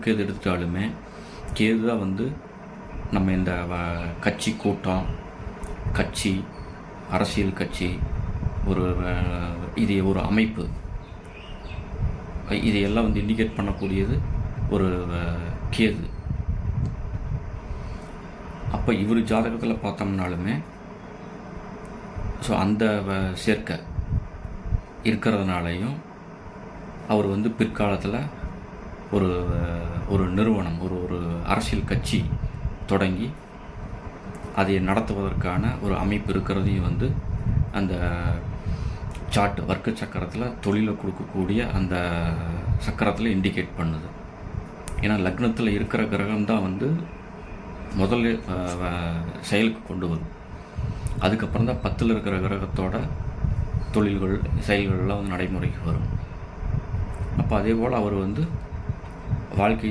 ராகுகேது எடுத்துட்டாலுமே கேது தான் வந்து நம்ம இந்த கட்சி கூட்டம், கட்சி, அரசியல் கட்சி, இது ஒரு அமைப்பு, இதையெல்லாம் வந்து இண்டிகேட் பண்ணக்கூடியது ஒரு கேது. அப்போ இவர் ஜாதகத்தில் பார்த்தோம்னாலுமே ஸோ அந்த சேர்க்கை இருக்கிறதுனாலையும் அவர் வந்து பிற்காலத்தில் ஒரு நிறுவனம், ஒரு அரசியல் கட்சி தொடங்கி அதை நடத்துவதற்கான ஒரு அமைப்பு இருக்கிறதையும் வந்து அந்த சார்ட் வர்க்க சக்கரத்தில் தொழிலை கொடுக்கக்கூடிய அந்த சக்கரத்தில் இண்டிகேட் பண்ணுது. ஏன்னா லக்னத்தில் இருக்கிற கிரகம் தான் வந்து முதல்ல செயலுக்கு கொண்டு வரும். அதுக்கப்புறம் தான் 10ல் இருக்கிற கிரகத்தோட தொழில்கள், செயல்கள்லாம் வந்து நடைமுறைக்கு வரும். அப்போ அதே போல் அவர் வந்து வாழ்க்கை